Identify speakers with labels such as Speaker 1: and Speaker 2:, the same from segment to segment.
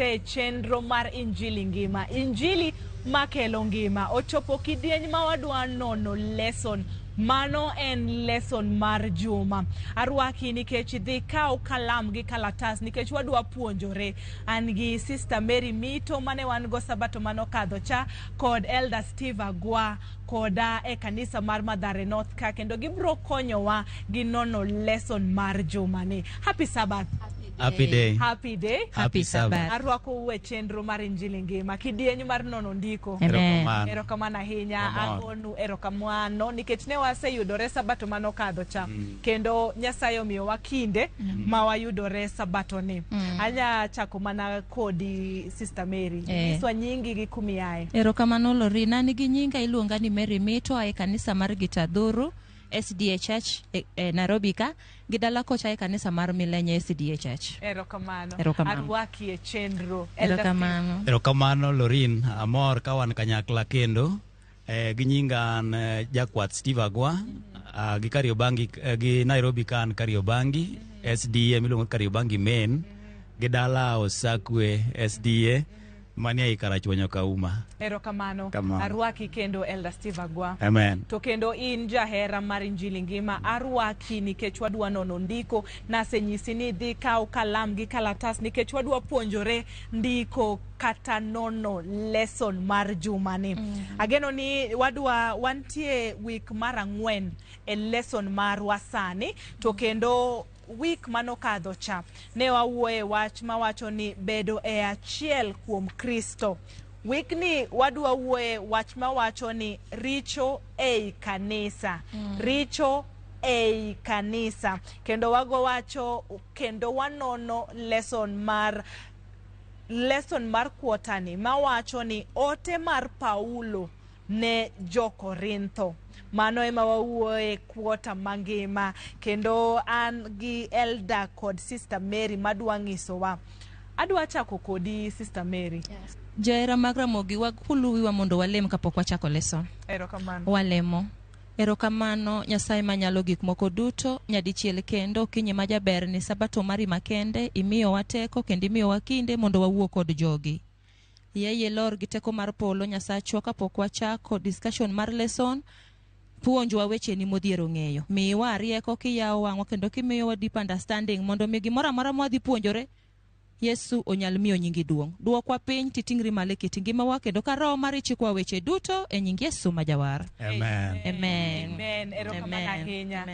Speaker 1: we chenro mar Injili ngima. Injili makelo ngima. Ochopo kidieny ma wadwa nono lesson. Mano en lesson mar juma. Arwaki nikech idhi kaw kalam gi kalatas nikech wadwa puonjore. An gi Sister Mary Mito mane wan go sabato mano kadho cha kod Elder Steve Agwa koda e kanisa mar Mathare North ka kendo gibro konyowa gi nono lesson mar juma ni. Happy Sabbath.
Speaker 2: Happy day.
Speaker 1: Happy day.
Speaker 2: Happy Sabbath.
Speaker 1: Arwako we chenro mar Injili ngima. Kidieny mar nono ndiko. Erokamano ahinya. Agonu erokamano nikech ne waseyudore sabato mano kadho cha. Kendo Nyasaye omiyo wakinde ma wayudore sabato ni. Anya chako mana kodi Sister Mary. Iswa nyingi gi kumiaye.
Speaker 3: Erokamano Lorina nigi nyinga iluonga ni Mary Mito e kanisa mar Gitadhuru SDA Church Nairobi ka gidala kocha e kanisa mar Millennium SDA Church.
Speaker 1: Erokamano.
Speaker 3: Erokamano.
Speaker 1: Arwaki e chenro.
Speaker 3: Erokamano.
Speaker 2: Erokamano Lorin, amor kawan kanyakla kendo gi nyinga Jakwath Steve Agwa gi Kariobangi gi Nairobi kan Kariobangi SDA miluongo Kariobangi Main gidala Osakwe SDA mania ikarachuonyo kauma.
Speaker 1: Erokamano. Arwaki kendo Elder Steve Agwa.
Speaker 2: Amen.
Speaker 1: To kendo in jahera mar Injili ngima arwaki nikech wadwa nono ndiko nasenyisi ni dhi kaw kalam gi kalatas nikech wadwa puonjore ndiko kata nono lesson mar juma ni. Ageno ni wadwa wantie week mar 4 e lesson mar wasani to kendo week mano kadho cha ne wawuoye wach mawacho ni bedo e achiel kuom Kristo. Week ni wadwa wuoye wach mawacho ni richo ei kanisa. Richo ei kanisa. Kendo wago wacho kendo wanono lesson mar kuotani mawacho ni ote mar Paulo ne jo Korintho. Mano ema wawuoye kuota mangima kendo an gi Elder kod Sister Mary madwa ngisowa. Adwa chako kodi Sister Mary.
Speaker 3: Yes. Jaera magramogi wakuluwiwa mondo walem kapok wachako lesson.
Speaker 1: Erokamano.
Speaker 3: Walemo. Erokamano Nyasaye manyalo gik moko duto nyadichiel kendo kinyi majaber ni sabato mari makende imiyo wateko kendo imiyo wakinde mondo wawuo kod jogi. Yeye lor giteko mar polo Nyasacho kapok wachako discussion mar lesson. Puonjwa weche ni modhiero ng'eyo. Miwa rieko kiyawo wang'wa kendo kimiyo wa deep understanding mondo mi gimoro amora mwadhi puonjore Yesu onyal miyo nyingi duong'. Duokwa piny titingri malo kiti ngimawa kendo ka roho mari chikwa weche duto e nying Yesu majawar.
Speaker 2: Amen.
Speaker 3: Amen.
Speaker 1: Amen. Erokamano ahinya.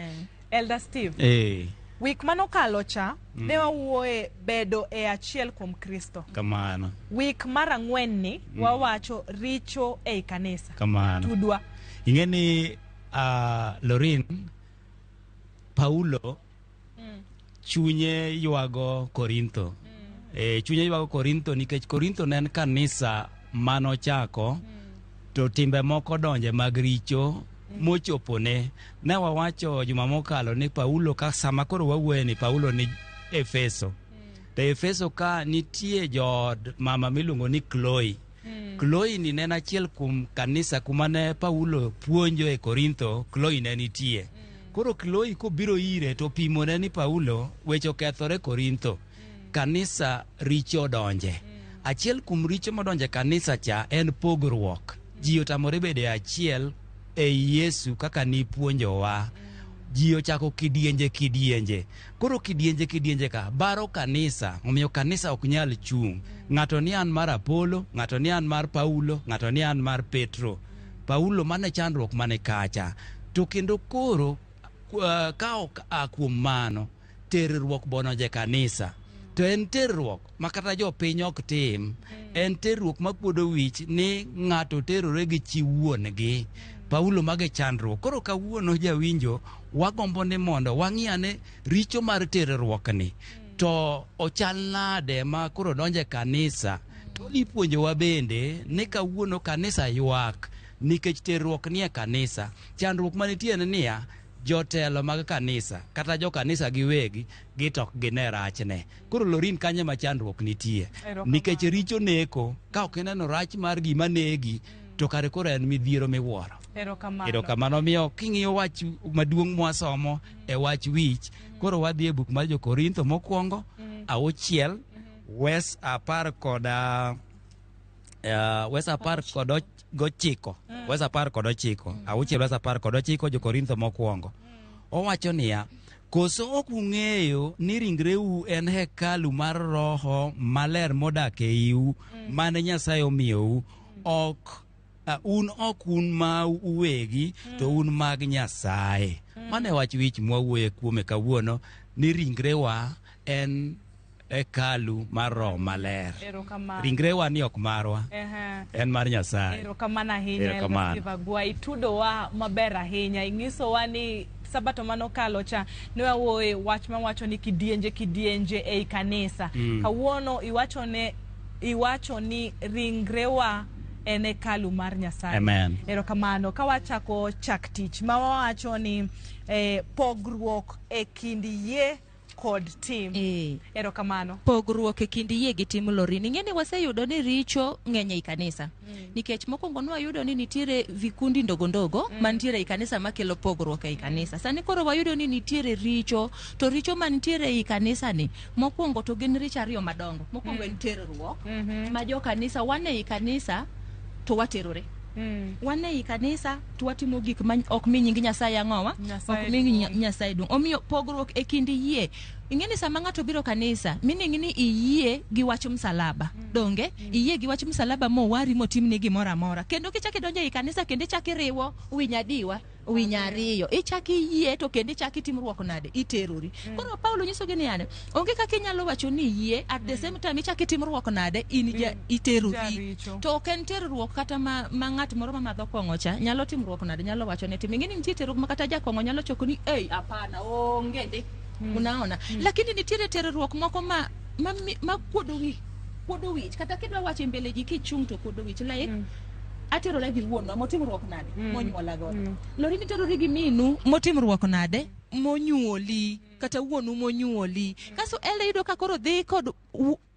Speaker 1: Elder Steve. Week mano kalo cha ne wawuoye bedo e achiel kuom Kristo.
Speaker 2: Kamano.
Speaker 1: Week mar 4 ni wawacho richo ei kanisa.
Speaker 2: Kamano.
Speaker 1: Tudwa.
Speaker 2: Ingeni Lorin Paulo chunye yuago Korintho. Chunye yuago Korintho nikech Korintho ne en kanisa mano chako to timbe moko donje mag richo mochopone. Ne wawacho juma mokalo ni Paulo ka sama koro wawuoye ni Paulo ni Efeso. To Efeso ka nitie jod mama miluongo ni Chloe. Chloe ni nena achiel kuom kanisa kuma ne Paulo puonjo e Korintho. Chloe ne nitie. Koro Chloe kobiro ire to pimone ni Paulo weche okethore Korintho. Kanisa richo donje. Achiel kuom richo modonje kanisa cha en pogruok. Ji otamore bede achiel e Yesu kaka ni puonjowa. Ji ochako kidienje. Koro kidienje ka baro kanisa, omiyo kanisa ok nyal chung'. Ng'ato ni an mar Apolo, ng'ato ni an mar Paulo, ng'ato ni an mar Petro. Paulo mane chandruok mane kacha. To kendo koro ka ok kuom mano terruok bononje kanisa. To en terruok makata jo piny ok tim. En terruok mapuodo wich ni ng'ato terore gi chi wuongi. Paulo mage chandruok. Koro kawuono jawinjo wagombo ni mondo wang'iane richo mar terruok ni. To ochal nade ma koro donje kanisa. To ipuonjowa bende ni kawuono kanisa ywak nikech terruok nie kanisa. Chandruok manitie ni niya jotelo mag kanisa kata jo kanisa giwegi gitok gine rachne. Koro Lorin kanye ma chandruok nitie. Nikech richo neko ka ok ineno rach mar gima negi to kare koro en midhiero miwuoro. Erokamano miyo king'iyo wach maduong' mwasomo e wach wich koro wadhi e buk mar jo Korintho mokwongo 6 Wes apar koda Wes apar kod gochiko. Wes apar kod ochiko. Auchiel Wes apar kod ochiko Jo-Korintho mokwongo. Owacho niya, koso ok ung'eyo ni ringreu en hekalu mar Roho Maler modak eiu mane Nyasaye omiyou, un ok un ma uwegi, to un mag Nyasaye. Mane wach wich mwawuoye kuome kawuono ni ringrewa en hekalu mar Roho Maler. Ringrewa ni ok marwa, en mar Nyasaye.
Speaker 1: Erokamano ahinya Elvagwa, itudowa maber ahinya. Ing'isowa ni Sabato manokalo cha ne wawuoye wach mawacho ni kidienje ei kanisa. Kawuono iwacho ni ringrewa en hekalu mar Nyasaye.
Speaker 2: Amen.
Speaker 1: Erokamano. Kawachako chak tich mawacho ni pogruok e kind yie kod tim. Erokamano.
Speaker 3: Pogruok e kind yie gi tim Lorin. Ing'eni waseyudo ni richo ng'eny ei kanisa. Nikech mokwongo nwayudo ni nitiere vikundi ndogo mantiere ei kanisa makelo pogruok ei kanisa. Sani koro wayudo ni nitiere richo, to richo mantiere ei kanisa ni mokwongo to gin richo ariyo madongo. Mokwongo en terruok, ma jo kanisa wane ei kanisa to waterore. Wane ei kanisa to watimo gik ma ok mi nying Nyasaye ang'owa, ok mi Nyasaye duong'. Omiyo pogruok e kind yie. Ing'eni sama ng'ato biro kanisa, meaning ni iyie gi wach msalaba. Donge iyie gi wach msalaba mowari motimni gimoro amora. Kendo kichaki donjo ei kanisa kendo ichaki riwo winyadiwa, winyariyo. Ichaki yie to kendo ichaki timruok nade, iterori. Koro Paulo nyisogi ni yani, onge kaka inyalo wacho ni yie at the same time ichaki timruok nade, iterori. To ok en terruok kata ma ng'at moro mamadho kong'o cha nyalo timruok nade, nyalo wacho ne tim. Ing'eni nitie terruok ma kata jakong'o nyalo choko ni hapana, onge de. Unaona? Lakini nitiere terruok moko ma kuodo wich. Kata kidwa wacho mbele ji kichung' to kuodo wich. Like, aterore gi wuonwa motimruok nade, monyuola godo. Lorin iterori gi minu motimruok nade, monyuoli. Kata wuonu monyuoli. Kaso ele yudo ka koro dhi kod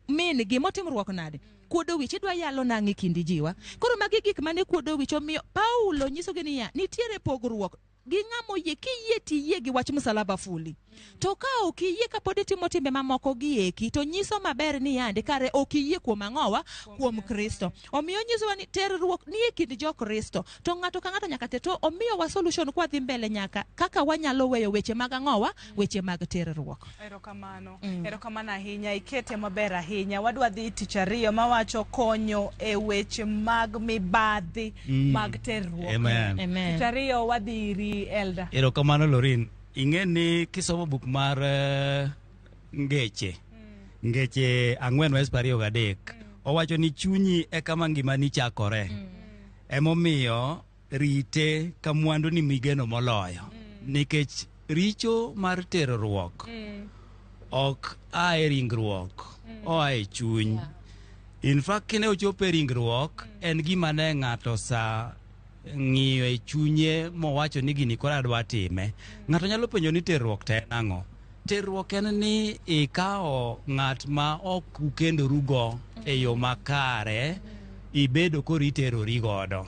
Speaker 3: min gi motimruok nade. Kuodo wich idwa yalo nang'i kindi jiwa. Koro magi gik mane kuodo wich. Omiyo Paulo nyisogi niya, nitiere pogruok gi ng'amo yie, kiyie tiyie gi wach msalaba fuli. To ka ok iyie kapod itimo timbe mamoko gieki, to nyiso maber ni yande kare ok iyie kuom ang'owa, kuom Kristo. Omiyo nyisowa ni terruok ni e kind jo Kristo. To ng'ato ka ng'ato nyaka te, to omiyo wa solution kwa dhi mbele nyaka kaka wanyalo weyo weche mag ang'owa, weche mag terruok.
Speaker 1: Erokamano. Erokamano ahinya, ikete maber ahinya. Wadwa dhi tich ariyo mawacho konyo e weche mag mibadhi mag terruok.
Speaker 2: Amen.
Speaker 1: Tich ariyo wadhi iri Elda.
Speaker 2: Erokamano Lorin. Ing'eni kisomo buk mar Ngeche 4:23, owacho ni chunyi e kama ngimani chakore. Emomiyo rite ka mwandu ni migeno moloyo. Nikech richo mar terruok ok ae ringruok, oae chuny. In fact, kine ochope ringruok, en gima ne ng'ato sa ng'iyo e chunye mowacho ni gini kora adwa time. Ng'ato nyalo penjo ni terruok te ang'o? Terruok en ni ikawo ng'at ma ok ukendoru go e yo makare, ibedo koro iterori godo.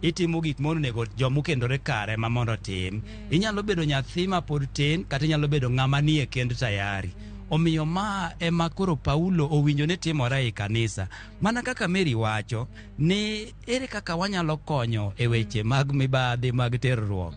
Speaker 2: Itimo gik monego jomukendore kare ma mondo tim. Inyalo bedo nyathi ma pod tin, kata inyalo bedo ng'ama nie kend tayari. Omiyo ma ema koro Paulo owinjo ne timore e kanisa. Mana kaka Mary wacho ni ere kaka wanyalo konyo e weche mag mibadhi mag terruok.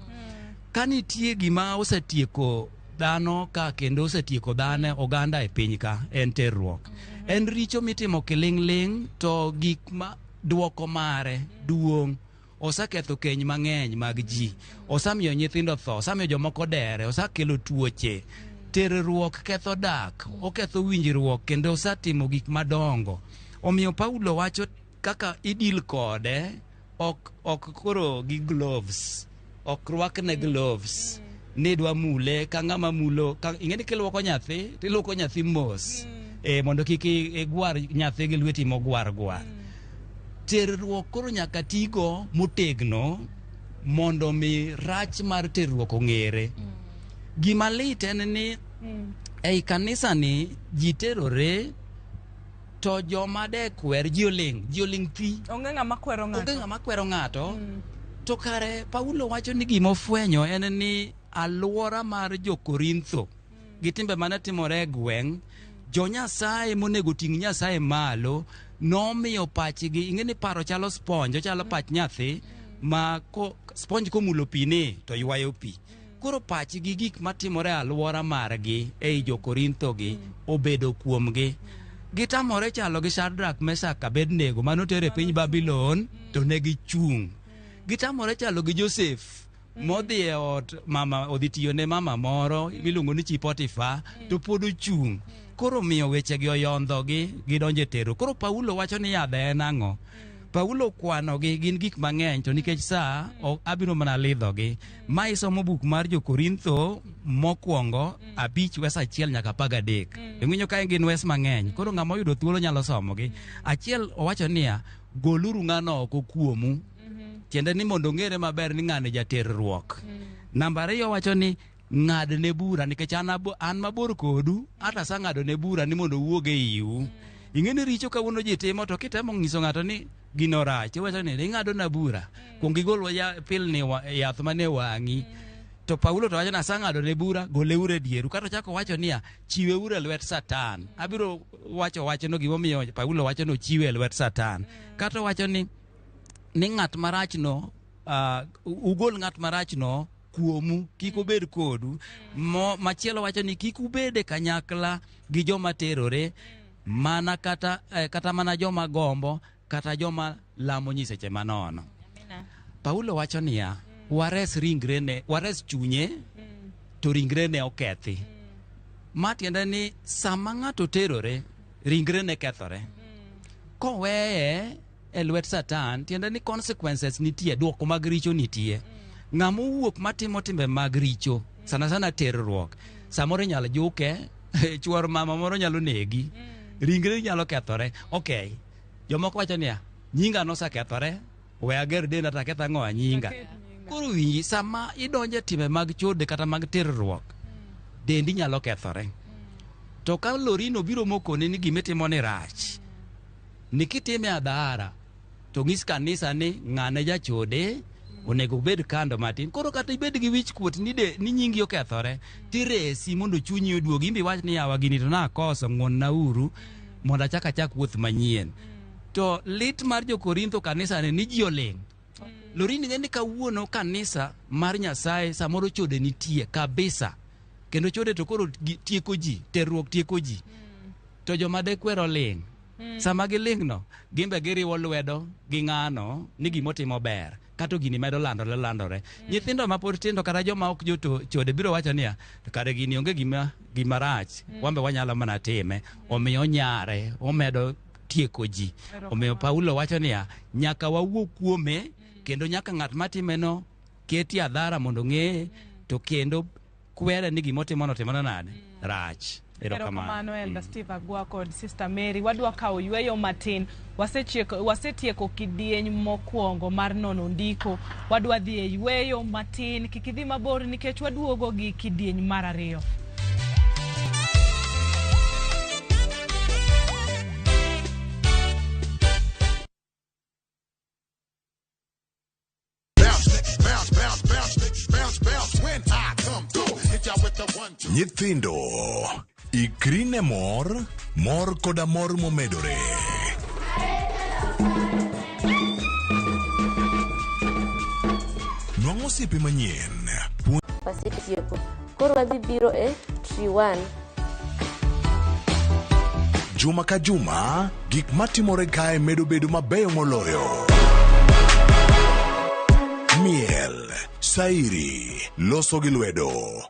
Speaker 2: Ka nitie gima osetieko dhano ka kendo osetieko dhano oganda e piny ka, en terruok. En richo mitimo kiling' to gik ma duoko mare duong'. Osaketho keny mang'eny mag ji. Osamiyo nyithindo tho, osamiyo jomoko dere, osakelo tuoche. Terruok ketho dak, oketho winjruok, kendo osatimo gik madongo. Omiyo Paulo wacho kaka idil kode, ok koro gi gloves, ok rwakne gloves. Nidwa mule ka ng'ama mulo, ing'eni kiluoko nyathi, tiluoko nyathi mos. Mondo kik igwar nyathi gi lweti mogwar. Terruok koro nyaka tigo motegno mondo mi rach mar terruok ong'ere. Gima lit en ni ei kanisa ni ji terore, to joma de kwer ji oling' thi.
Speaker 1: Onge ng'ama kwero ng'ato. To kare Paulo wacho ni gima ofwenyo en ni alwora mar Jo-Korintho gi timbe mane timore e gweng'
Speaker 2: jo Nyasaye monego ting' Nyasaye malo nomiyo pachgi ing'eni paro chalo sponge, chalo pach nyathi ma sponge komulo pi ni to ywayo pi. Koro pachgi gik matimore e alwora margi ei jo Korintho gi obedo kuomgi. Gitamore chalo gi Shadrach, Meshach, Abednego manotere piny Babylon to ne gichung'. Gitamore chalo gi Joseph modhi e ot mama, odhi tiyo ne mama moro miluongo ni chi Potifa to pod ochung'. Koro miyo wechegi oyondhogi gidonje tero. Koro Paulo wacho ni yadhe en ang'o? Paulo kwanogi gin gik mang'eny to nikech sa abiro mana lidhogi. Ma isomo buk mar jo Korintho mokwongo 5 wes 1 nyaka 13. Ing'inyo ka gin wes mang'eny. Koro ng'ama oyudo thuolo nyalo somogi. Achiel owacho niya, goluru ng'ano oko kuomu. Tiende ni mondo ng'ere maber ni ng'ane jaterruok. Namba 2 wacho ni ng'adne bura nikech an mabor kodu hata sa ng'adone bura ni mondo wuoge iu. Ing'eni richo kawuono ji timo to kitemo ng'iso ng'ato ni gino rach, iwacho ni ing'adona bura kuong igol pilni yath mane wang'i. To Paulo to wacho na sa ng'adone bura goleure dieru. Kata chako wacho niya, chiweure lwet Satan. Abiro wacho wachno gimomiyo Paulo wacho no chiwe lwet Satan. Kata wacho ni ng'at marachno ugol ng'at marachno kuomu, kik obed kodu. Machielo wacho ni kik ubede kanyakla gi joma terore, mana kata mana joma gombo, kata joma lamo nyiseche manono. Paulo wacho niya, wares chunye to ringrene okethi. Ma tiende ni sama ng'ato terore, ringrene kethore. Koweye e lwet Satan, tiende ni consequences nitie, duoko mag richo nitie. Ng'ama wuok matimo timbe mag richo, sana terruok, samoro nyalo juke, chuor mama moro nyalo negi, ringre nyalo kethore. Okay, jomoko wacho niya, nyinga nosekethore, we ager denda ta ketho ang'o nyinga. Koro winji, sama idonje timbe mag chode kata mag terruok, dendi nyalo kethore. To ka lorino biro mokone ni gimitimo ni rach, nikitime adhara, to ng'is kanisa ni ng'ane jachode onego bed kando matin. Koro kata ibed gi wich kuot ni nyingi okethore, tiresi mondo chunyi oduogi. Imbi wach ni yawa gini to nakoso, ng'won nauru mondo achak wuoth manyien. To lit mar jo Korintho kanisa ni ji oling'. Lorini ng'eni kawuono kanisa mar Nyasaye samoro chode nitie kabisa. Kendo chode to koro tieko ji, terruok tieko ji. To joma dekwero ling'. Sama giling' no, gimbe giriwo lwedo gi ng'ano ni gimotimo ber. Kato gini medo landore. Nyithindo ma pod tindo kata joma ok joto chode biro wacho niya, kare gini onge gima rach, wambe wanyalo mana time. Omiyo nyare, omedo tieko ji. Omiyo Paulo wacho niya, nyaka wawuo kuome, kendo nyaka ng'at matimeno keti adhara mondo ng'e, to kendo kwere ni gimotimono timono nade rach.
Speaker 1: Erokamano Elder Steve Agua kod Sister Mary. Wadwa kawo yweyo matin. Wasetieko kidieny mokwongo mar nono ndiko. Wadwa dhi e yweyo matin, kik idhi mabor nikech waduogo gi kidieny mar ariyo.
Speaker 4: Nyithindo, ikrine mor koda mor momedore. Nwang'o osiepe manyien.
Speaker 5: Wasetieko. Koro wadhi biro e Tree One.
Speaker 4: Juma ka juma, gik matimore kae medo bedo mabeyo moloyo. Miel, sairi, loso gi lwedo,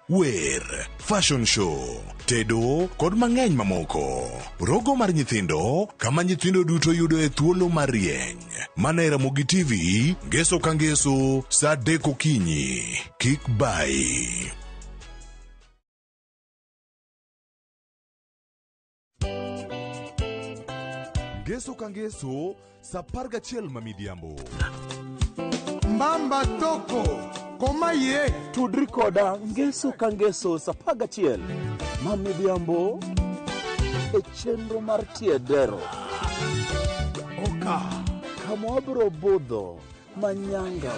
Speaker 4: wer, fashion show, tedo kod mang'eny mamoko. Rogo mar nyithindo, kama nyithindo duto yudo e thuolo mar rieny. Mana e Ramogi TV, ngeso ka ngeso, sa 3 okinyi. Kik bai. Ngeso ka ngeso, sa 11 mamidhiambo.
Speaker 6: Mbamba toko koma ye
Speaker 7: tudri koda ngeso ka ngeso sa 11 mamidhiambo e chenro mar tiedero
Speaker 6: oka
Speaker 7: kama wabro budho manyanga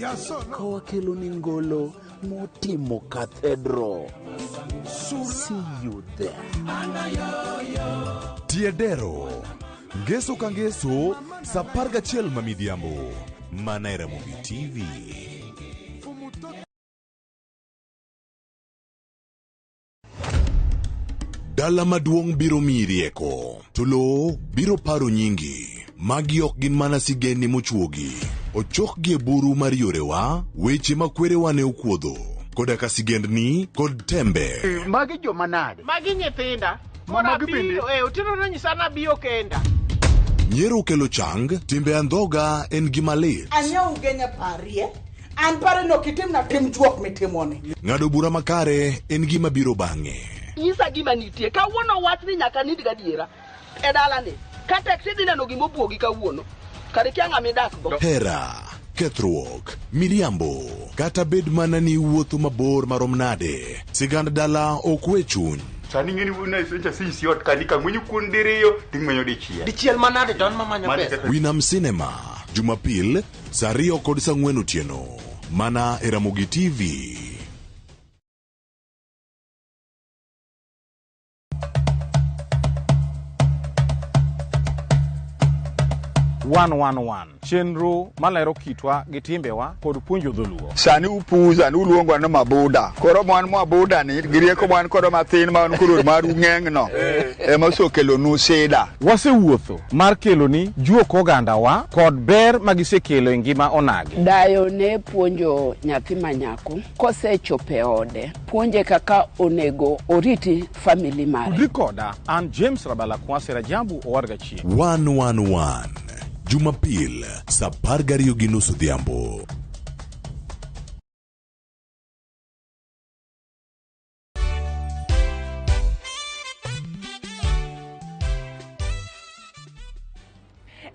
Speaker 6: ya solo
Speaker 7: kawakelo ni ngolo motimo Cathedral. See you there.
Speaker 4: Tiedero, ngeso ka ngeso, sa 11 mamidhiambo, mana e Ramogi TV. Dala maduong' biro miyi rieko, to lo biro paro nyingi. Magi ok gin mana sigeni mochuogi. Ochokgi e buru mar yorewa, weche makwerewa ne okuodho. Koda ka sigendni kod tembe.
Speaker 6: Magi joma nade?
Speaker 8: Magi nyithinda. Magi bende. Utino na nyisana biyo kenda.
Speaker 4: Nyiero kelo chang, timbe andhoga en gima lit.
Speaker 9: Anya ugenya parie. An pare no kitim na tim chuok mitimoni.
Speaker 4: Ng'ado bura makare en gima biro bang'e.
Speaker 8: Nyisa gima nitie. Kawuono wach ni nyaka nid gadiera. E dalane. Ka taxi dhi neno gima obuogi kawuono. Kare kia ng'ama idak go.
Speaker 4: Hera, kethruok, miriambo, kata bed mana ni wuotho mabor marom nade. Sigand dala ok we chuny.
Speaker 6: Sani ngeni una isenja sisi ot kanika mwenye kundiriyo tingmenyo dichiel.
Speaker 8: Dichiel manade don mamanya pesa.
Speaker 4: Winam Cinema, Jumapil, saa 2 kod saa 4 otieno. Mana e Ramogi TV.
Speaker 10: Chenro malero kitwa gi timbewa kod puonjo dholuo.
Speaker 6: Sani upuza ni uluongo na mabuda. Koro mwan mabuda ni girieko mwan koro mathin man koro maru ng'eng'no. Ema osokelo nu seda.
Speaker 10: Wasewuotho mar kelo ni juok ogandawa kod ber magisekelo e ngima onagi.
Speaker 9: Dayo ne puonjo nyathi manyako kosechope ode. Puonje kaka onego oriti family mare.
Speaker 10: Rikoda an James Rabalakwasera Jambu owarga chien.
Speaker 4: 111 Jumapil, saa 12:30 odhiambo.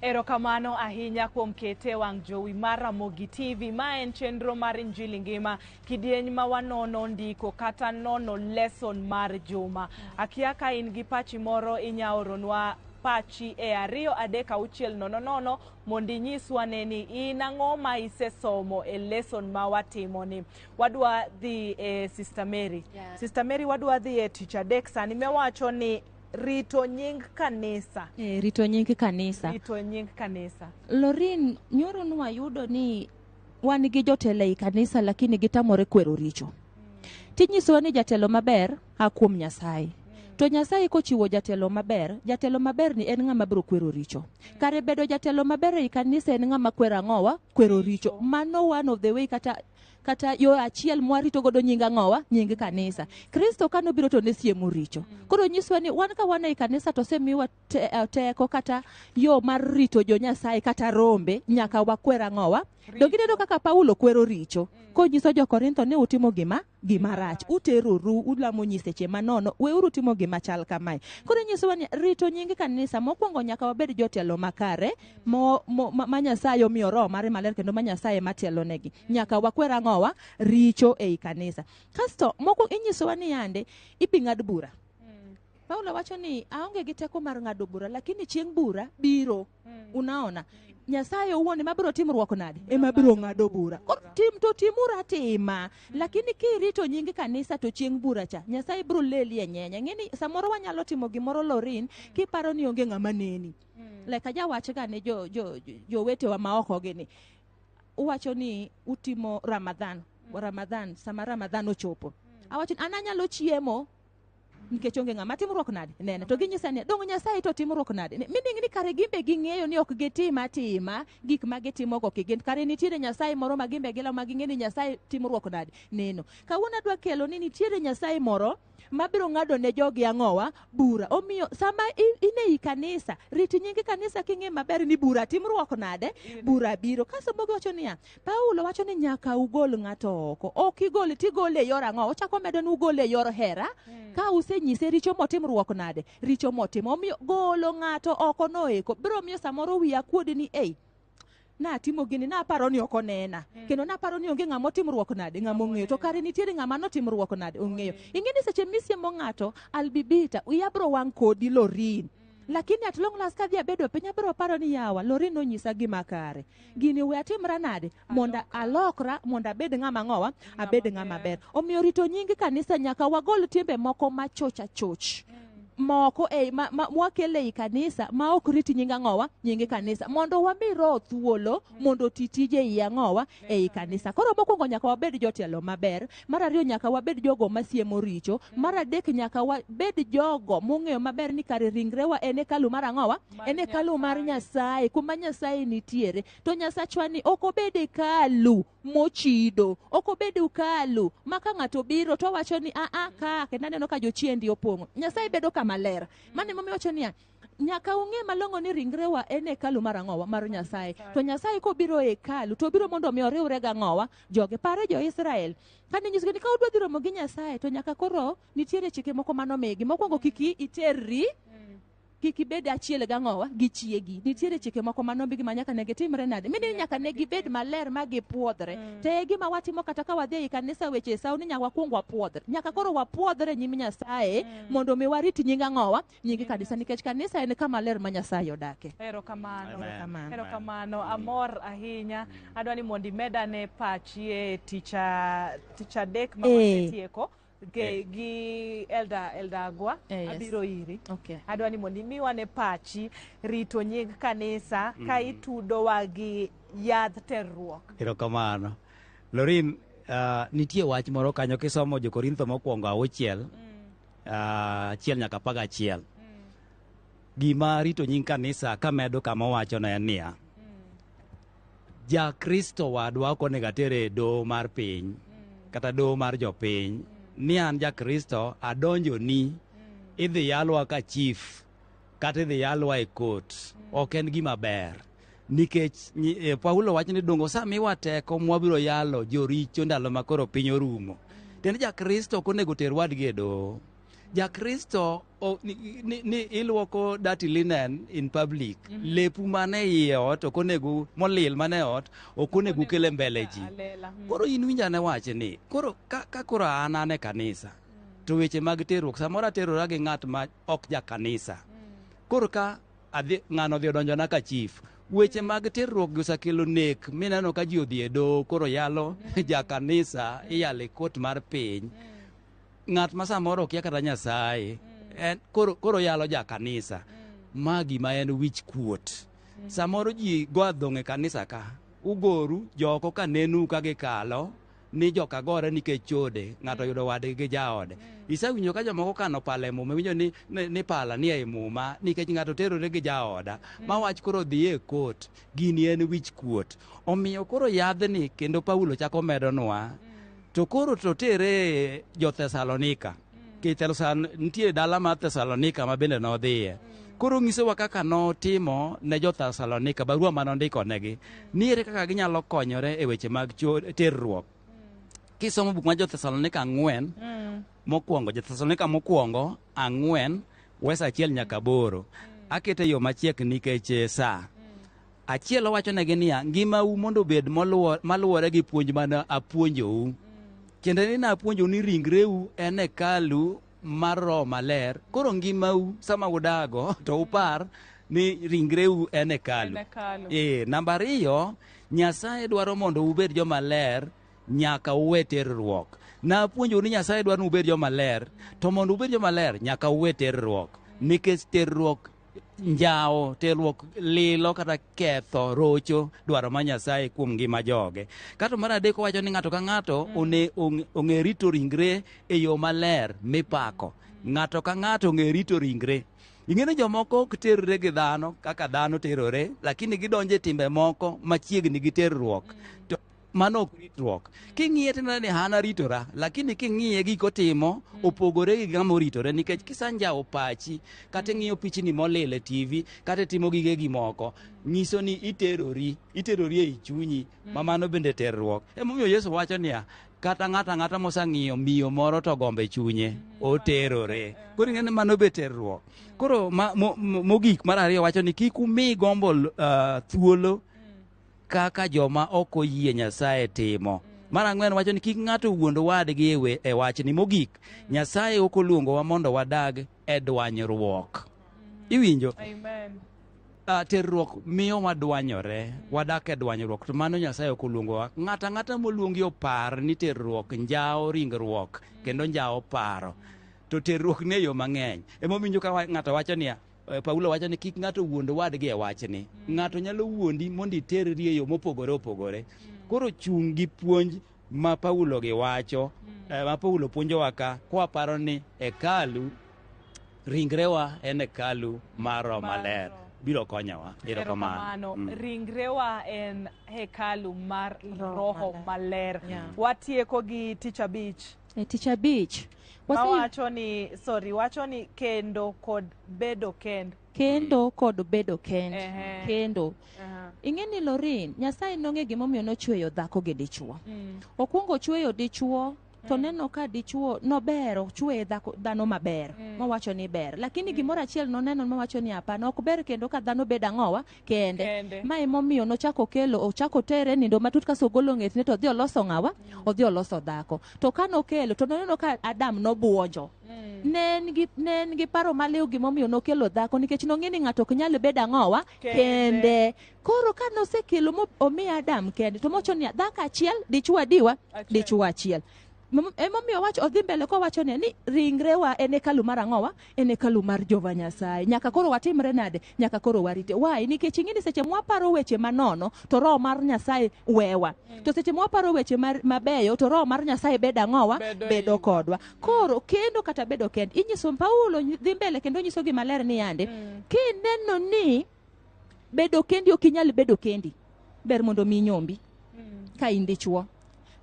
Speaker 1: Erokamano ahinya kuom kete wang' jowi mar Ramogi TV. Ma en chenro mar Injili ngima, kidieny ma wanono ndiko kata nono lesson mar juma. Akia ka in gi pachi moro inyaoronwa pachi e 23600 mondi nyiswa neni in ang'o ma isesomo e lesson ma watimoni. Wadwa dhi e Sister Mary.
Speaker 5: Yeah.
Speaker 1: Sister Mary, wadwa dhi e tich adek sani mewacho ni rito nying kanisa.
Speaker 3: Rito nying kanisa.
Speaker 1: Rito nying kanisa.
Speaker 3: Lorin, nyoro nwa yudo ni wan gi jotelo e kanisa lakini gitamore kwero richo. Tinyiso ni jatelo maber hakuom Nyasaye. To Nyasaye kochiwo jatelo maber ni en ng'ama biro kwero richo. Kare bedo jatelo maber e kanisa en ng'ama kwero ang'owa, kwero richo. Mano one of the way kata yo achiel mwarito godo nying ang'owa, nying kanisa. Kristo kano biro to ne siemo richo. Koro nyiswa ni wan ka wan e kanisa to semiwa teko kata yo mar rito jo Nyasaye kata rombe nyaka wakwera ang'owa. Dogineno kaka Paulo kwero richo. Ko nyiso jo Korintho ne utimo gima rach. Uteroru, ulamo nyiseche manono, weuru timo gima chal kamae. Koro nyiso ni rito nying kanisa mokwongo nyaka wabed jotelo makare ma Nyasaye omiyo roho mare maler kendo ma Nyasaye matelo negi. Nyaka wakwera ang'owa richo e kanisa. Kasto moko inyiso ni yande iping'ad bura. Paulo wacho ni aonge gi teko mar ng'ado bura lakini chieng' bura biro. Unaona? Nyasaye uone mabiro timruok nade ema biro ng'ado bura. Timura tima lakini kirito nying kanisa to chieng' bura cha Nyasaye biro leli e nyenya. Ngeni samoro wanyalo timo gimoro Lorin kiparo ni onge ng'ama neni. Leka jawach ga ne jo wetewa maoko gini. Uwacho ni utimo Ramadhan sama Ramadhan ochopo. Awacho ananyalo chiemo nikech onge ng'ama timruok nade nene to ginyisa ni dong Nyasaye to timruok nade meaning ni kare gimbe ging'eyo ni ok gitima gik ma gitimo go kigin kare nitiere Nyasaye moro ma gimbe gila ma ging'e ni Nyasaye timruok nade neno kawuono adwa kelo ni nitiere Nyasaye moro mabiro ng'ado ne jogi ang'owa bura. Omiyo sama ine kanisa riti nyingi kanisa king'e maber ni bura timruok nade bura biro. Kaso mogo wacho niya Paulo wacho ni nyaka ugol ng'ato oko. Ok igol tigole e yor ang'o. Ochako medo ni ugole e yor hera. Ka usenyise richo motimruok nade richo motimo. Omiyo golo ng'ato oko noeko biro miyo samoro wiya kuodi ni na timo gini na paro ni oko nena kendo na paro ni onge ng'ama timruok nade ng'ama ong'eyo to kare nitiere ng'ama no timruok nade ong'eyo. Ingeni seche misiemo ng'ato albibita uyabro wang' kodi Lorin lakini at long last kadhi abedo piny abiro paro ni yawa Lorin nonyisa gima kare gini we atimra nade monda alokra monda abed ng'ama ng'owa abed ng'ama ber. Omiyo rito nying kanisa nyaka wagol timbe moko machocha choch moko mwakele i kanisa ma ok riti nyinga ng'owa nyingi kanisa mondo wabiro thuolo mondo titije i ng'owa e kanisa. Koro mokwongo nyaka wabed jotelo maber, mar ariyo nyaka wabed jogo masiemo richo, mar adek nyaka wabed jogo mong'eyo maber ni kare ringrewa en hekalu mar ang'owa en hekalu mar Nyasaye kuma Nyasaye nitiere. To Nyasachwa ni ok obed hekalu mochido, ok obed hekalu ma ka ng'ato biro to wacho ni ka kendo aneno ka jochiendi opong'o. Nyasaye bedo kama ler. Mane momi wacho niya nyaka ung'e malong'o ni ringrewa en hekalu mar ang'owa mar Nyasaye. To Nyasaye kobiro e hekalu to biro mondo mi oriwre gi ang'owa joge. Pare jo Israel kane nyisogi ni ka udwa dhi romo gi Nyasaye to nyaka koro nitiere chike moko manomigi. Mokwongo kiki iterri kiki bed achiel gi ang'owa gi chiegi. Nitiere chike moko manomigi ma nyaka negi timre nade. Mini nyaka negi bed maler ma gipuodhre. Te gima watimo kata ka wadhi e kanisa weche sawo ni nyaka wakwong wapuodhre. Nyaka koro wapuodhre nyim Nyasaye mondo mi warit nying ang'owa nying kanisa nikech kanisa en kama ler ma Nyasaye odake.
Speaker 1: Erokamano. Amor ahinya. Adwa ni mondi medane pachi e ticha adek ma wasetieko. Gi Elda Agwa abiro iri. Adwa ni mondi miwane pachi rito nying kanisa ka itudowa gi yadh terruok.
Speaker 2: Erokamano. Lorin, nitie wach moro kanyo kisomo jo Korintho mokwongo 6 achiel nyaka 11. Gima rito nying kanisa kamedo kama wacho na niya ja Kristo wadwa ko negatere do mar piny kata do mar jopiny ni an ja Kristo adonjo ni idhi yalwa ka chief kata idhi yalwa e court ok en gima ber nikech Paulo wacho ni dongo samiwa teko mwabiro yalo joricho ndalo makoro piny orumo. Tende ja Kristo konego ter wadgi e do. Ja Kristo ni ilwoko dirty linen in public. Lepu mane iye ot okonego molil mane ot okonego kele mbele ji. Koro in winjane wache ni koro ka koro anane kanisa to weche mag terruok samora terora gi ng'at ma ok ja kanisa. Koro ka ng'ano dhi odonjona ka chief weche mag terruok gisekelo nek mineno ka ji odhi e do koro yalo ja kanisa iyale kot mar piny. Ng'at ma samoro kia kata Nyasaye koro yalo ja kanisa ma gima en wich kuot. Samoro ji go adhong' e kanisa ka ugoru joko ka nenu ka gikalo ni joka gore nikech chode ng'ato yudo wadgi gi jaode. Isewinjo ka jomoko kano pala e muma winjo ni pala ni e muma nikech ng'ato terore gi jaoda ma wach koro dhi e kot gini en wich kuot. Omiyo koro yadhni kendo Paulo chako medonwa to koro to tere jo Thessalonika nitie dala mar Thessalonika ma bende nodhiye. Koro ng'isowa kaka notimo ne jo Thessalonika barua manondiko negi niere kaka ginyalo konyore e weche mag terruok. Kisomo buk ma jo Thessalonika 4 mokwongo jo Thessalonika mokwongo 4 wesa 1 nyaka 8 akete yo machiek nikech sa achiel wacho negi niya ngimau mondo bed maluwore gi puonj mana apuonjou. Kendo ni napuonjo ni ringreu en hekalu mar Roho Maler. Koro ngimau sama udago to upar ni ringreu en hekalu. Namba 2 Nyasaye dwaro mondo ubed joma ler nyaka uwe terruok. Napuonjo ni Nyasaye dwaro ni ubed joma ler to mondo ubed joma ler nyaka uwe terruok. Nikech terruok njao terruok lilo kata ketho rocho dwaro ma Nyasaye kuom ngima joge. Kato mar adek wacho ni ng'ato ka ng'ato ong'e rito ringre e yo maler mipako. Ng'ato ka ng'ato ong'e rito ringre. Ing'eni jomoko ok terre gi dhano kaka dhano terore lakini gidonje timbe moko machiegni gi terruok. To mano ok ritruok. King'iye tineno ni hana ritora lakini king'iye giko timo opogore gi ng'ama oritore nikech kisanjao pachi kata ng'iyo pichni molil e TV kata timo gige gimoko nyiso ni iterori e chunyi ma mano bende terruok. Emomiyo Yesu wacho niya kata ng'ata mosang'iyo miyo moro to gombe chunye oterore. Koro ing'eni mano be terruok. Koro mogik mar ariyo wacho ni kik umi gombo thuolo kaka joma ok oyie Nyasaye timo. Mar 4 wacho ni kik ng'ato wuond wadgi e wach ni mogik Nyasaye ok oluongowa mondo wadag e dwanyruok. Iwinjo?
Speaker 1: Amen.
Speaker 2: Terruok miyo wadwanyore, wadak e dwanyruok, to mano Nyasaye ok oluongowa. Ng'ata moluongi opar ni terruok njao ringruok kendo njao paro. To terruok ne yo mang'eny. Emomiyo ka ng'ato wacho ni Paulo wacho ni kik ng'ato wuond wadgi e wachni. Ng'ato nyalo wuondi mondo iterri e yo mopogore opogore. Koro chung' gi puonj ma Paulo gi wacho, ma Paulo puonjowa ka, kwa paro ni hekalu, ringrewa en hekalu mar Roho Maler. Biro konyawa.
Speaker 1: Erokamano. Ringrewa en hekalu mar Roho Maler. Watieko gi tich abich.
Speaker 3: Tich abich.
Speaker 1: Wacho ni kendo kod bedo kend.
Speaker 3: Kendo kod bedo kend. Kendo. Ing'eni Lorin, Nyasaye nong'e gimomiyo nochweyo dhako gi dichuo. Okuongo chweyo dichuo, to neno ka dichuo nobero chweye dhano maber, mowacho ni ber. Lakini gimoro achiel noneno mowacho ni hapana, ok ber kendo ka dhano bed ang'owa kende. Ma emomiyo ochako tere nindo matut kaso ogolo ng'etne to odhi oloso ng'awa, odhi oloso dhako. To kanokelo to noneno ka Adam nobuonjo. Ne en gi paro maliw gimomiyo nokelo dhako, nikech nong'eni ng'ato ok nyal bedo ang'owa kende. Koro ka nosekelo omi Adam kende, to mocho ni dhako achiel, dichuo adiwa, dichuo achiel. Emomiyo odhi mbele kowacho ni ringrewa en hekalu mar ang'owa, en hekalu mar Jehova Nyasaye. Nyaka koro watimre nade? Nyaka koro warite. Why? Nikech ing'eni seche mwaparo weche manono to Roho mar Nyasaye wewa. To seche mwaparo weche mabeyo to Roho mar Nyasaye bedo ang'owa, bedo kodwa. Koro kendo kata bedo kend. Inyiso Paulo dhi mbele kendo nyiso gi maler ni yande. Kineno ni bedo kendi ok inyal bedo kendi. Ber mondo mi nyombi. Ka in dichuo.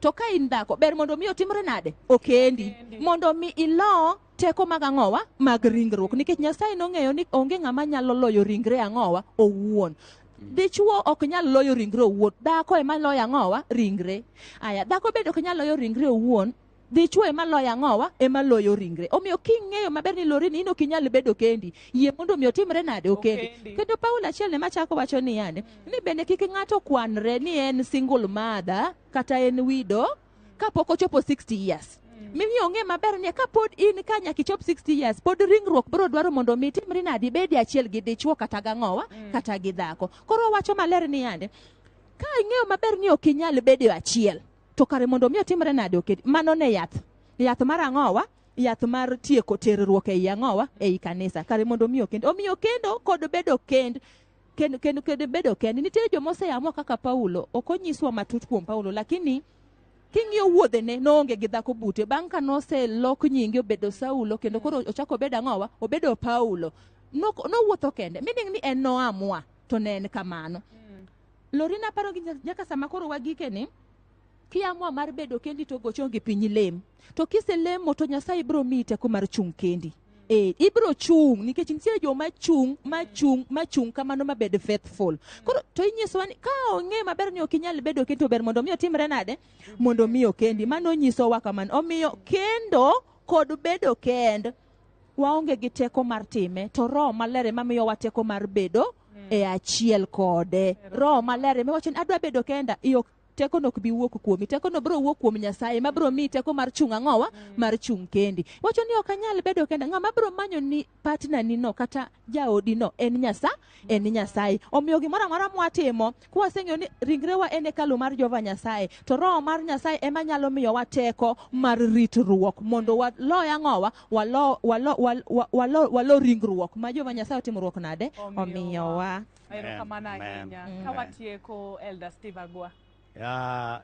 Speaker 3: To ka in dhako, ber mondo mi otimre nade? Okendi. Mondo mi ilo teko mag ang'owa mag ringruok. Nikech Nyasaye nong'eyo ni onge ng'ama nyalo loyo ringre ang'owa owuon. Dichuo ok nyal loyo ringre owuon. Dhako ema loyo ang'owa ringre. Aya, dhako bende ok nyal loyo ringre owuon. Dichuo ema loyo ang'owa, ema loyo ringre. Omiyo king'eyo maber ni Lorin in ok inyal bedo kendi. Yie mondo mi otimre nade? Okendi. Kendo Paulo achiel ne machako wacho ni yande, ni bende kik ng'ato kwanre ni en single mother kata en widow kapok ochopo 60 years. Mimi ong'e maber ni kapod in ka nyaka ichop 60 years, pod ringruok biro dwaro mondo mi timri nade? Bedi achiel gi dichuo kata gang'owa kata gi dhako. Koro wacho maler ni yande, ka ing'eyo maber ni ok inyal bedo achiel, to kare mondo mi otimre nade? Okedi. Mano ne yath mar ang'owa, yath mar tieko terruok ei ang'owa ei kanisa. Kare mondo mi okendi. Omiyo kendo kod bedo kend. Kendo bedo kend. Nitie joma oseamua kaka Paulo. Ok onyiswa matut kuom Paulo, lakini king'iyo wuodhene noonge gi dhako bute. Bang' ka noselok nyinge obedo Saulo, kendo koro ochako bedo ang'owa, obedo Paulo. Nowuotho kende. Meaning ni en noamua, to ne en kamano. Lorina paro gi nyaka sama koro wagike ni, kiamua mar bedo kendi to gochongi piny lem. To kiselemo to Nyasaye biro miyi teko mar chung' kendi. Ibiro chung' nikech nitie joma machung' kamano mabed faithful. Koro to inyiso ni ka ong'e maber ni ok inyal bedo kendi, to ber mondo mi otimre nade? Mondo mi okendi. Mano nyisowa kamano. Omiyo kendo kod bedo kend waonge gi teko mar time, to Roho Maler ema miyowa teko mar bedo e achiel kode. Roho Maler ema wacho ni adwa bedo kenda, teko nok bi wuok kuomi. Teko no biro wuok kuom Nyasaye ma biro miyi teko mar chung' ang'owa, mar chung' kendi. Wacho ni ok anyal bedo kenda. Ng'ama biro manyo ni partner ni no kata jaodi no en Nyasaye. Omiyo gimoro amora mwatimo, kwaseng'eyo ni ringrewa en hekalu mar Jehova Nyasaye, to Roho mar Nyasaye ema nyalo miyowa teko mar ritruok mondo waloy ang'owa, walo ringruok ma Jehova Nyasaye otimruok nade? Omiyowa.
Speaker 1: Erokamano ahinya. Ka watieko Elder Steve Agwa.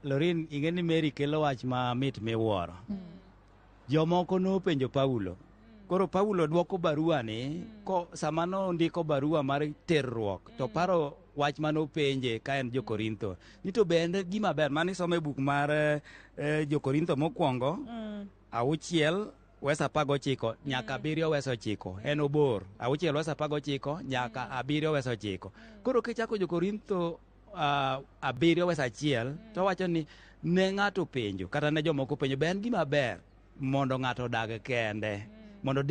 Speaker 2: Lorin, ing'eni Mary kelo wach ma mit miwuoro. Jomoko nopenjo Paulo. Koro Paulo dwoko barua ni, sama nondiko barua mar terruok, to paro wach manopenje ka en Jo-Korintho. Ni to bende gima ber, mani some buk mar Jo-Korintho mokwongo, 6 wesa 19 nyaka 7 wesa 9. En obor. 6 wesa 19 nyaka 7 wesa 9. Koro kichako Jo-Korintho 7 wesa 1, to wacho ni ne ng'ato penjo, kata ne jomoko penjo, be en gima ber mondo ng'ato dag kende, mondo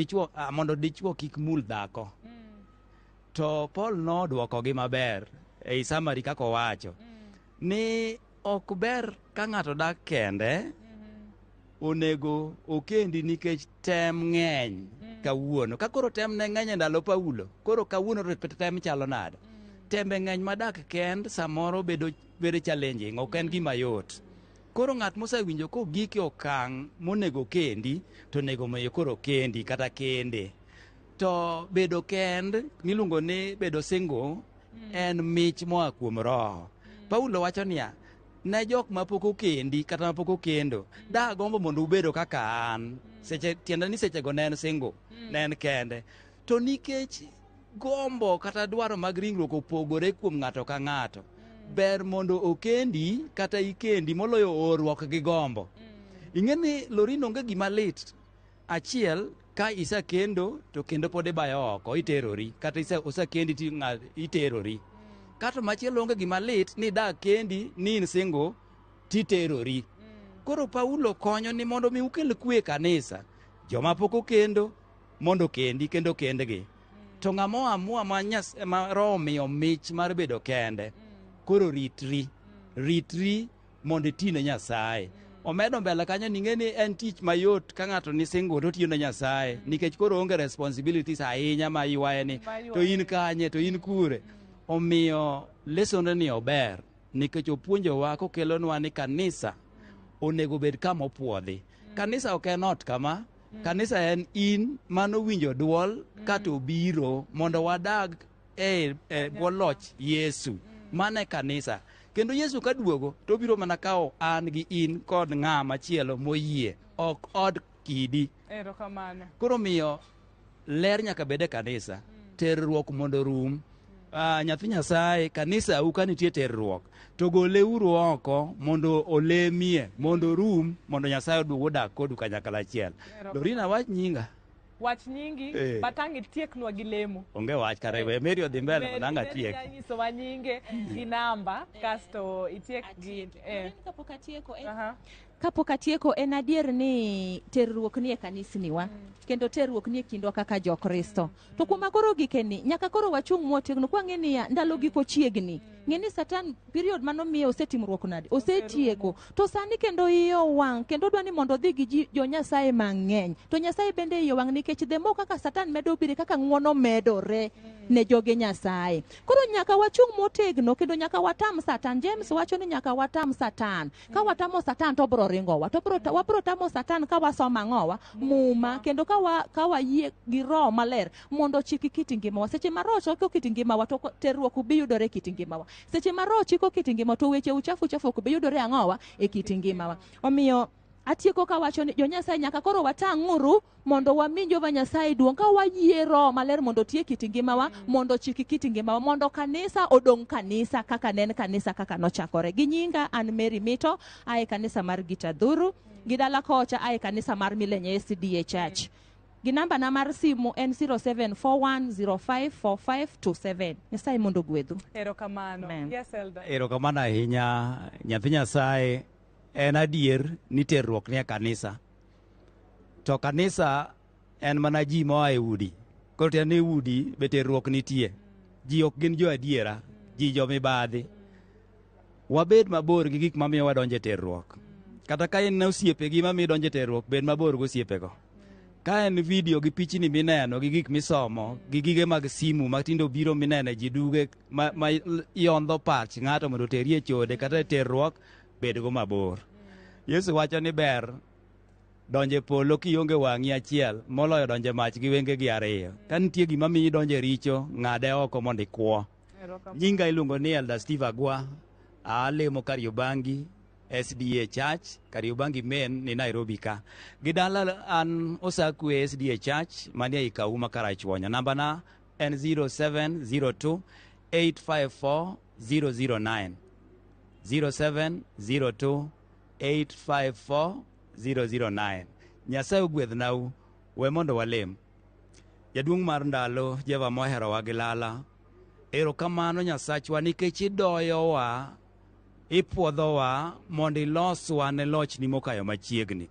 Speaker 2: dichuo kik mul dhako. To Paul nodwoko gi maber ei summary kako wacho ni ok ber ka ng'ato dag kende, onego okendi nikech tem ng'eny kawuono ka koro tem ne ng'eny ndalo Paulo koro kawuono tem chalo nade tembe ng'eny madak kend samoro bedo challenging ok en gima yot koro ng'at mosewinjo ko giki okang' monego kendi to nego moyo koro kendi kata kende to bedo kend miluongo ni bedo single en mich moa kuom roho. Paulo wacho niya ne jok mapok okendi kata mapok okendo da gombo mondo ubedo kaka an tiende ni sechego ne en single ne en kende to nikech gombo kata dwaro mag ringruok opogore kuom ng'ato ka ng'ato ber mondo okendi kata ikendi moloyo orruok gi gombo. Ing'e ni Lorino onge gima lit achiel ka isakendo to kendo pod ibayo oko iterori kata osakendi iterori kata machielo onge gima lit ni dak kendi ni in single titerori. Koro Paulo konyo ni mondo mi ukel kwe kanisa joma pok okendo mondo kendi kendo kendgi to ng'amo amua ma roho miyo mich mar bedo kende koro ritri mondo itine Nyasaye. Omedo mbele kanyo ning'e ni en tich mayot ka ng'ato ni single to tiyo ne Nyasaye nikech koro onge responsibilities ahinya ma iwaye ni to in kanye to in kure. Omiyo lesson ni ober nikech opuonjowa kokelonwa ni kanisa onego bed kama opuodhi. Kanisa ok en ot kama, kanisa en in mano winjo duol kato biro mondo wadag bwo loch Yesu. Mane kanisa. Kendo Yesu kaduogo to biro mana kawo an gi in kod ng'a machielo moyie ok od kidi.
Speaker 1: Erokamano.
Speaker 2: Koro miyo ler nyaka bede kanisa. Terruok mondo rum. Nyathi Nyasaye kanisa uka nitie terruok to goleuru oko mondo olemie mondo rum mondo Nyasaye oduog odak kodu kanyakla achiel. Lorina wach nyinga.
Speaker 1: Wach nyingi batang' itieknwa gi lemo.
Speaker 2: Onge wach kare we Mary odhi mbele manang' atiek.
Speaker 1: Nyiso wa nyinge gi namba kasto itiek gi
Speaker 3: kapok atieko en adier ni terruok nie kanisniwa kendo terruok nie kindwa kaka jokristo to kuma koro gikeni nyaka koro wachung' motegno kwang'e niya ndalo giko chiegni ng'eni Satan period mano miyo osetimruok nade osetieko to sani kendo iyo wang' kendo dwani mondo dhi gi jo Nyasaye mang'eny to Nyasaye bende iyo wang' nikech demo kaka Satan medo bire kaka ng'wono medore ne joge Nyasaye. Koro nyaka wachung' motegno kendo nyaka watam Satan. James wacho ni nyaka watam Satan. Ka watamo Satan to bro ringowa to wabro tamo Satan ka wasoma ng'owa muma kendo ka wayie gi Roho Maler mondo chiki kit ngimawa. Seche ma Roho chiko kit ngimawa to terruok bi yudore kit ngimawa. Seche ma Roho chiko kit ngimawa to weche uchafu ok bi yudore ang'owa e kit ngimawa. Omiyo atieko ka wacho ni jo Nyasaye nyaka koro watang'uru mondo wami Jehova Nyasaye duong' ka wayie Roho Maler mondo tie kit ngimawa mondo chiki kit ngimawa mondo kanisa odong' kanisa kaka nen kanisa kaka nochakore. Gi nyinga an Mary Mito ae kanisa mar Gitadhuru gi dala kocha ae kanisa mar Milenye SDA Church. Gi namba na mar simu en 0741054527. Nyasaye mondo gwedhu.
Speaker 1: Erokamano. Yes, Elder.
Speaker 2: Erokamano ahinya nyathi Nyasaye. En adier ni terruok nie kanisa. To kanisa en mana ji moa e udi. Koro tiende ni udi be terruok nitie. Ji ok gin jo adiera, ji jo mibadhi. Wabed mabor gi gik mamiyo wadonje terruok. Kata ka en osiepegi mamiyo donje terruok, bed mabor gi osiepego. Ka en video gi pichni mineno gi gik misomo, gi gige mag simu matindo biro minene ji duge ma yondho pach ng'ato mondo terie chode kata terruok bed go mabor. Yesu wacho ni ber donje polo kionge wang'i achiel moloyo donje mach gi wenge gi ariyo. Ka nitie gima miyi donje richo ng'ade oko mondo ikwo. Nyinga iluongo ni Elder Steve Agwa. Alemo Kariobangi SDA Church, Kariobangi Main ni Nairobi ka. Gidala an osakwe SDA Church manie Ikauma Karachuonyo. Namba na en 0702 854 009. 0702-854-009. Nyasaye ogwedhnau, we mondo walem. Jaduong' mar ndalo, Jehova moherowa gi lala. Erokamano Nyasachwa nikech idoyowa, ipuodhowa mondo iloswa ne lochni mokayo machiegni.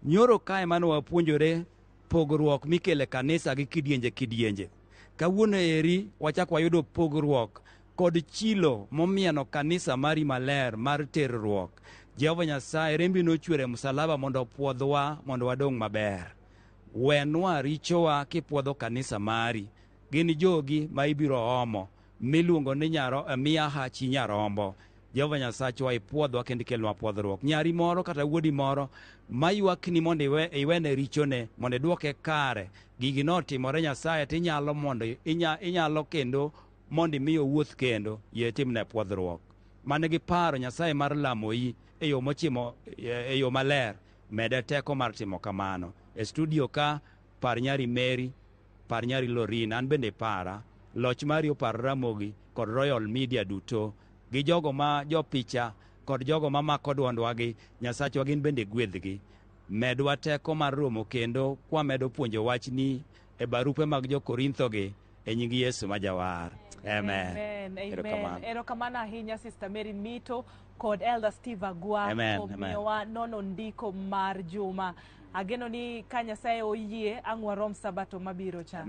Speaker 2: Nyoro kae mano wapuonjore pogruok mikele kanisa gi kidienje. Kawuono eri wachak wayudo pogruok kod chilo momieno kanisa mari maler mar terruok. Jehova Nyasaye rembi nochwere msalaba mondo puodhwa mondo wadong' maber. wenwa richowa kipwodho kanisa mari. Gin jogi ma ibiro omo miluongo ni miya hachi nyarombo. Jehova Nyasachwa ipwodhwa kendo ikelnwa pwodhruok. Nyari moro kata wuodi moro maywakni mondo iwene richone mondo iduoke kare, gigi notimore Nyasaye tinyalo mondo inyalo kendo mondo imiyo wuoth kendo yie timne pwodhruok. Mane gi paro Nyasaye mar lamoi e yo mochimo e yo maler, mede teko mar timo kamano. E studio ka par nyari Mary, par nyari Lorina, an bende para loch mari opar Ramogi kod Royal Media duto, gi jogo ma jo picha kod jogo ma mako dwondwa gi. Nyasachwa gin bende gwedhgi. Medwa teko mar romo kendo kwa medo puonjo wachni e barupe mag jo Korintho gi e nying Yesu ma Jawar. Amen.
Speaker 1: Erokamano ahinya Sister Mary Mito kod Elder Steve Agwa omiyowa nono ndiko mar juma. Ageno ni ka Nyasaye oyie ang'wa rom sabato mabiro cha.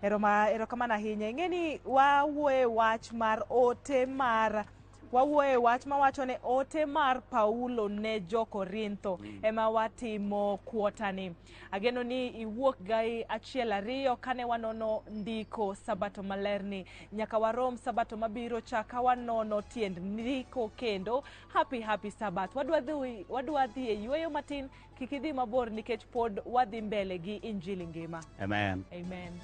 Speaker 1: Erokamano ahinya. Ing'eni wawuoye wach mar ote mar wawuoye wach mawacho ne ote mar Paulo ne jo Korintho ema watimo kuotani. Ageno ni iwuok gai achiel ariyo kane wanono ndiko sabato malerni. Nyaka warom sabato mabiro cha ka wanono tiend ndiko kendo. Happy Sabath. Wadwa dhi e yweyo matin, kik idhi mabor nikech pod wadhi mbele gi injili ngima.
Speaker 2: Amen.
Speaker 1: Erokamano.